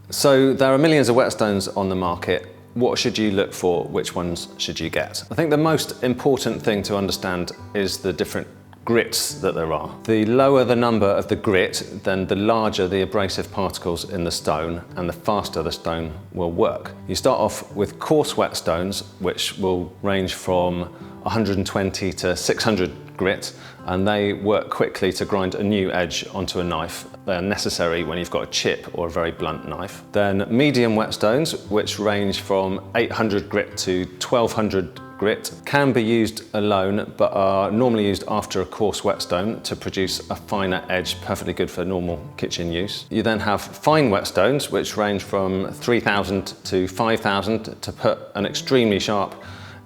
So there are millions of whetstones on the market. What should you look for? Which ones should you get? I think the most important thing to understand is the different grits that there are. The lower the number of the grit, then the larger the abrasive particles in the stone and the faster the stone will work. You start off with coarse whetstones, which will range from 120 to 600 grit, and they work quickly to grind a new edge onto a knife. They're necessary when you've got a chip or a very blunt knife. Then medium whetstones, which range from 800 grit to 1200 grit, can be used alone but are normally used after a coarse whetstone to produce a finer edge, perfectly good for normal kitchen use. You then have fine whetstones, which range from 3000 to 5000 to put an extremely sharp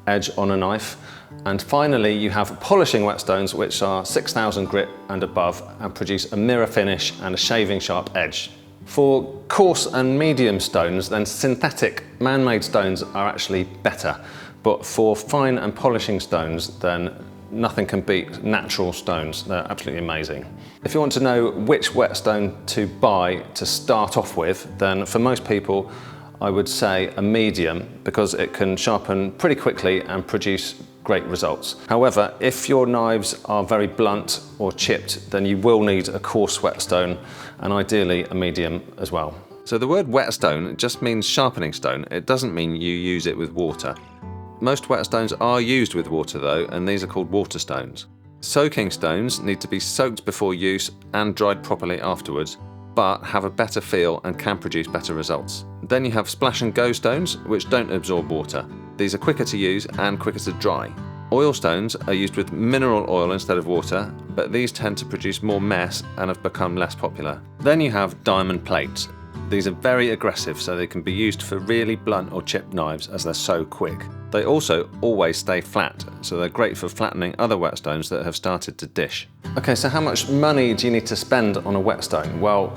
edge on a knife. And finally, you have polishing whetstones, which are 6000 grit and above and produce a mirror finish and a shaving sharp edge. For coarse and medium stones, then synthetic man-made stones are actually better. But for fine and polishing stones, then nothing can beat natural stones. They're absolutely amazing. If you want to know which whetstone to buy to start off with, then for most people, I would say a medium, because it can sharpen pretty quickly and produce great results. However, if your knives are very blunt or chipped, then you will need a coarse whetstone, and ideally a medium as well. So the word whetstone just means sharpening stone. It doesn't mean you use it with water. Most whetstones are used with water though, and these are called water stones. Soaking stones need to be soaked before use and dried properly afterwards, but have a better feel and can produce better results. Then you have splash and go stones, which don't absorb water. These are quicker to use and quicker to dry. Oil stones are used with mineral oil instead of water, but these tend to produce more mess and have become less popular. Then you have diamond plates. These are very aggressive, so they can be used for really blunt or chipped knives as they're so quick. They also always stay flat, so they're great for flattening other whetstones that have started to dish. Okay, so how much money do you need to spend on a whetstone? Well,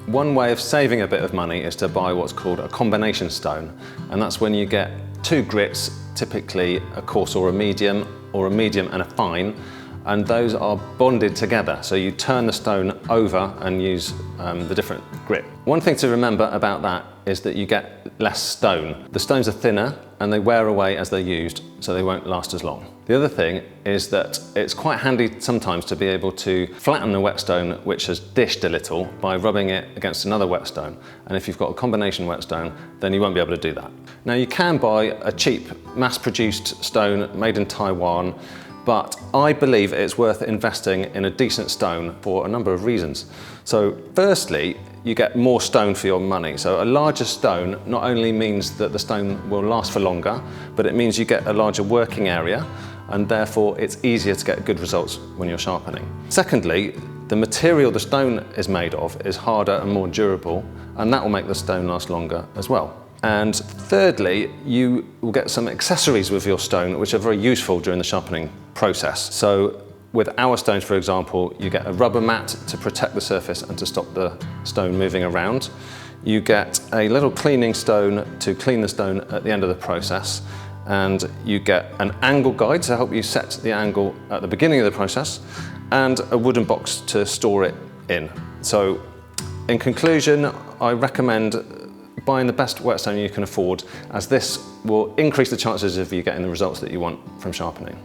one way of saving a bit of money is to buy what's called a combination stone, and that's when you get two grits, typically a coarse or a medium and a fine, and those are bonded together. So you turn the stone over and use the different grit. One thing to remember about that is that you get less stone. The stones are thinner and they wear away as they're used, so they won't last as long. The other thing is that it's quite handy sometimes to be able to flatten a whetstone which has dished a little by rubbing it against another whetstone. And if you've got a combination whetstone, then you won't be able to do that. Now you can buy a cheap mass-produced stone made in Taiwan, but I believe it's worth investing in a decent stone for a number of reasons. So firstly, you get more stone for your money. So a larger stone not only means that the stone will last for longer, but it means you get a larger working area, and therefore it's easier to get good results when you're sharpening. Secondly, the material the stone is made of is harder and more durable, and that will make the stone last longer as well. And thirdly, you will get some accessories with your stone which are very useful during the sharpening process. So with our stones, for example, you get a rubber mat to protect the surface and to stop the stone moving around. You get a little cleaning stone to clean the stone at the end of the process. And you get an angle guide to help you set the angle at the beginning of the process, and a wooden box to store it in. So in conclusion, I recommend buying the best whetstone you can afford, as this will increase the chances of you getting the results that you want from sharpening.